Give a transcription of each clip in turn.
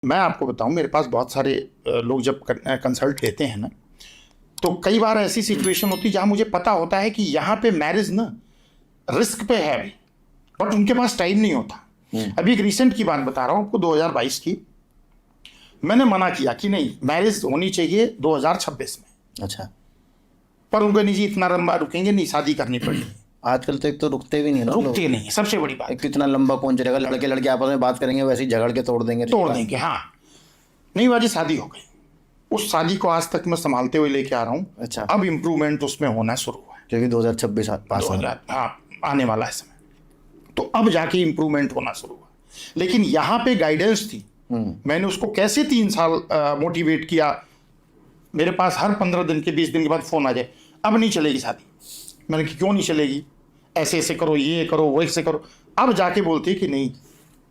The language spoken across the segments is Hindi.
मैं आपको बताऊं, मेरे पास बहुत सारे लोग जब कंसल्ट लेते हैं ना, तो कई बार ऐसी सिचुएशन होती है जहां मुझे पता होता है कि यहाँ पे मैरिज ना रिस्क पे है अभी, बट उनके पास टाइम नहीं होता। अभी एक रिसेंट की बात बता रहा हूं आपको, 2022 की। मैंने मना किया कि नहीं, मैरिज होनी चाहिए 2026 में। अच्छा। पर उनको नहीं जी, इतना लंबा रुकेंगे नहीं, शादी करनी पड़ेगी। आजकल तो एक तो रुकते भी नहीं ना लोग। रुकते नहीं, सबसे बड़ी बात। एक तो इतना लंबा कौन चलेगा, लड़के लड़के आपस में बात करेंगे वैसे ही झगड़ के तोड़ देंगे तोड़ देंगे, हाँ। नहीं बाजी, शादी हो गई। उस शादी को आज तक मैं संभालते हुए लेके आ रहा हूँ। अच्छा। अब इम्प्रूवमेंट उसमें होना शुरू हुआ है, क्योंकि 2026 पास हो 2000, हाँ, आने वाला है समय। तो अब जाके इम्प्रूवमेंट होना शुरू हुआ। लेकिन यहाँ पे गाइडेंस थी। मैंने उसको कैसे 3 साल मोटिवेट किया। मेरे पास हर 15 दिन के 20 दिन के बाद फोन आ जाए, अब नहीं चलेगी शादी। मैंने कहा क्यों नहीं चलेगी, ऐसे ऐसे करो, ये करो, वो ऐसे करो। अब जाके बोलती है कि नहीं,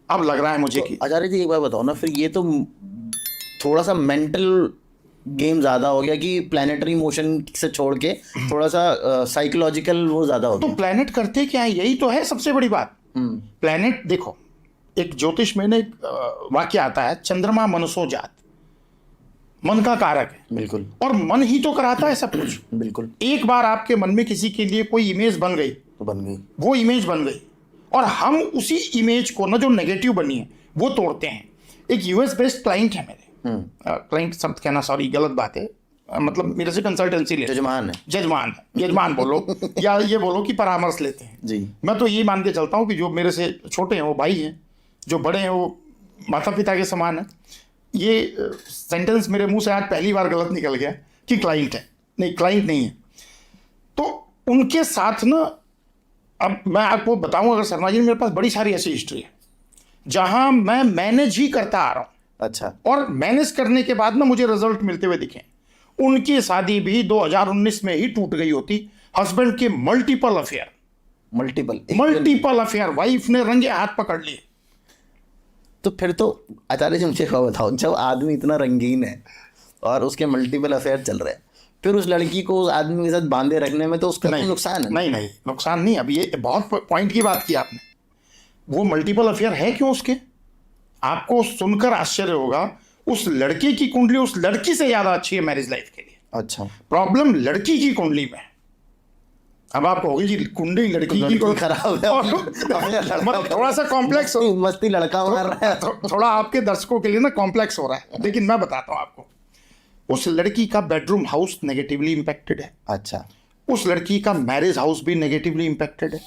अब लग रहा है मुझे कि आचार्य जी एक बार बताओ ना, फिर ये तो थोड़ा सा मेंटल गेम ज्यादा हो गया कि प्लानिटरी मोशन से छोड़ के थोड़ा सा साइकोलॉजिकल वो ज्यादा हो तो गया। प्लेनेट करते क्या है, यही तो है सबसे बड़ी बात। प्लेनेट देखो, एक ज्योतिष में एक वाक्य आता है, चंद्रमा मनसो जात, मन का कारक है। बिल्कुल। और मन ही तो कराता है सब कुछ। बिल्कुल। एक बार आपके मन में किसी के लिए कोई इमेज बन गई तो बन गई। वो इमेज बन गई, और हम उसी इमेज को ना, जो नेगेटिव बनी है, वो तोड़ते हैं। एक यूएस बेस्ड क्लाइंट है मेरे, क्लाइंट शब्द कहना सॉरी गलत बात है, मतलब मेरे से कंसल्टेंसी लेते, जजमान बोलो या ये बोलो कि परामर्श लेते हैं जी। मैं तो ये मान के चलता हूँ कि जो मेरे से छोटे हैं वो भाई हैं, जो बड़े हैं वो माता पिता के समान है। ये सेंटेंस मेरे मुंह से आज पहली बार गलत निकल गया कि क्लाइंट है, नहीं क्लाइंट नहीं है। तो उनके साथ ना, अब मैं आपको बताऊं, अगर शर्मा जी, मेरे पास बड़ी सारी ऐसी हिस्ट्री है जहां मैं मैनेज ही करता आ रहा हूं। अच्छा। और मैनेज करने के बाद ना मुझे रिजल्ट मिलते हुए दिखे। उनकी शादी भी 2019 में ही टूट गई होती। हस्बैंड के मल्टीपल अफेयर, वाइफ ने रंगे हाथ पकड़ लिए। तो फिर तो आचार्य जी मुझे बताओ, जब आदमी इतना रंगीन है और उसके मल्टीपल अफेयर चल रहे हैं, फिर उस लड़की को उस आदमी के साथ बांधे रखने में तो उसका तो नुकसान है। नहीं, नुकसान नहीं। अब ये बहुत पॉइंट की बात की आपने। वो मल्टीपल अफेयर है क्यों उसके? आपको सुनकर आश्चर्य होगा, उस लड़के की कुंडली उस लड़की से ज्यादा अच्छी है मैरिज लाइफ के लिए। अच्छा। प्रॉब्लम लड़की की कुंडली में। अब आप कहोगे जी कुंडली लड़की की को खराब है, थोड़ा सा कॉम्प्लेक्स हो, मस्ती लड़का मार रहा है। थोड़ा आपके दर्शकों के लिए ना कॉम्प्लेक्स हो रहा है, लेकिन मैं बताता हूं आपको। उस लड़की का बेडरूम हाउस नेगेटिवली इंपैक्टेड है। अच्छा। उस लड़की का मैरिज हाउस भी नेगेटिवली इंपैक्टेड है,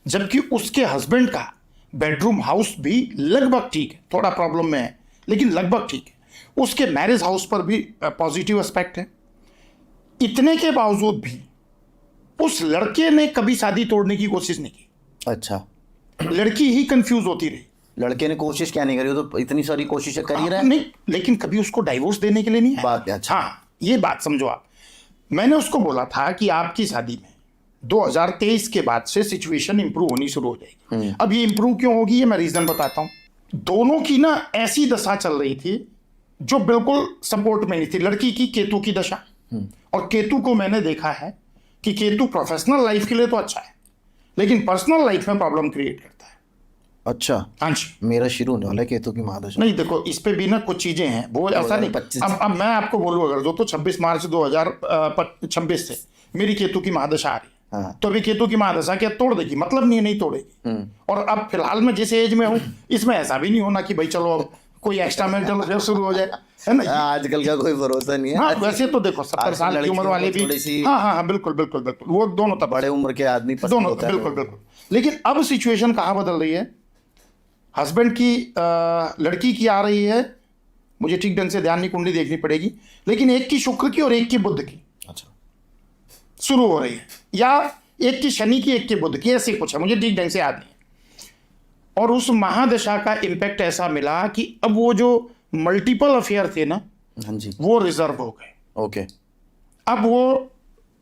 जबकि उसके हस्बैंड का बेडरूम हाउस भी लगभग ठीक है, थोड़ा प्रॉब्लम में है लेकिन लगभग ठीक है। उसके मैरिज हाउस पर भी पॉजिटिव एस्पेक्ट है। इतने के बावजूद भी उस लड़के ने कभी शादी तोड़ने की कोशिश नहीं की। अच्छा। लड़की ही कंफ्यूज होती रही। लड़के ने कोशिश क्या नहीं करी, वो तो इतनी सारी कोशिशें कर ही रहा है। नहीं, लेकिन कभी उसको डाइवोर्स देने के लिए नहीं है बात। अच्छा। हाँ, ये बात समझो आप। मैंने उसको बोला था कि आपकी शादी में 2023 के बाद से सिचुएशन इंप्रूव होनी शुरू हो जाएगी। अब ये इंप्रूव क्यों होगी, ये मैं रीजन बताता हूँ। दोनों की ना ऐसी दशा चल रही थी जो बिल्कुल सपोर्ट में नहीं थी। लड़की की केतु की दशा, और केतु को मैंने देखा है कि केतु प्रोफेशनल लाइफ के लिए तो अच्छा है, लेकिन पर्सनल लाइफ में प्रॉब्लम क्रिएट करता है। अच्छा। हाँ जी। मेरा शुरू होने वाला है केतु की महादशा। नहीं देखो, इस पे भी ना कुछ चीजें हैं, वो ऐसा नहीं। अब मैं आपको बोलूँ, अगर जो तो 26 मार्च 2026 से मेरी केतु की महादशा आ रही है, तो अभी केतु की महादशा क्या तोड़ देगी? मतलब नहीं तोड़ेगी। और अब फिलहाल मैं जिस एज में हूँ, इसमें ऐसा भी नहीं होना कि भाई चलो अब कोई एक्स्ट्रा मेंटल अफेयर शुरू हो जाए, है ना। आजकल का कोई भरोसा नहीं है। हाँ, वैसे तो देखो 70 साल की उम्र वाले भी, हाँ, बिल्कुल वो दोनों तब बड़े उम्र के आदमी दोनों, बिल्कुल। लेकिन अब सिचुएशन कहाँ बदल रही है? हस्बैंड की लड़की की आ रही है, मुझे ठीक ढंग से ध्यान नहीं, कुंडली देखनी पड़ेगी, लेकिन एक की शुक्र की और एक की बुध की शुरू हो रही है, या एक की शनि की एक की बुध की, ऐसे कुछ है, मुझे ठीक ढंग से याद नहीं। और उस महादशा का इम्पैक्ट ऐसा मिला कि अब वो जो मल्टीपल अफेयर थे ना, हाँ जी, वो रिजर्व हो गए। ओके। अब वो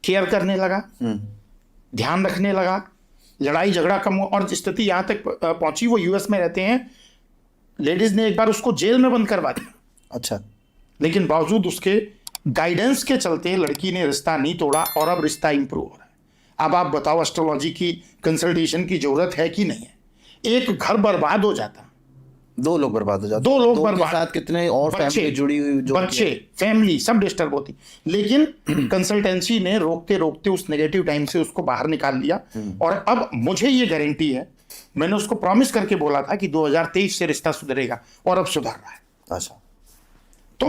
केयर करने लगा, ध्यान रखने लगा, लड़ाई झगड़ा कम हुआ, और स्थिति यहाँ तक पहुंची, वो यूएस में रहते हैं, लेडीज ने एक बार उसको जेल में बंद करवा दिया। अच्छा। लेकिन बावजूद उसके गाइडेंस के चलते लड़की ने रिश्ता नहीं तोड़ा, और अब रिश्ता इंप्रूव हो रहा है। अब आप बताओ, एस्ट्रोलॉजी की कंसल्टेशन की जरूरत है कि नहीं है? एक घर बर्बाद हो जाता दो लोग बर्बाद हो जाते, दो लोग के बर्बाद, साथ कितने और फैमिली जुड़ी हुई, जो बच्चे, फैमिली सब डिस्टर्ब होती। लेकिन कंसल्टेंसी ने रोकते रोकते उस नेगेटिव टाइम से उसको बाहर निकाल लिया। और अब मुझे ये गारंटी है, मैंने उसको प्रॉमिस करके बोला था कि 2023 से रिश्ता सुधरेगा, और अब सुधर रहा है। अच्छा,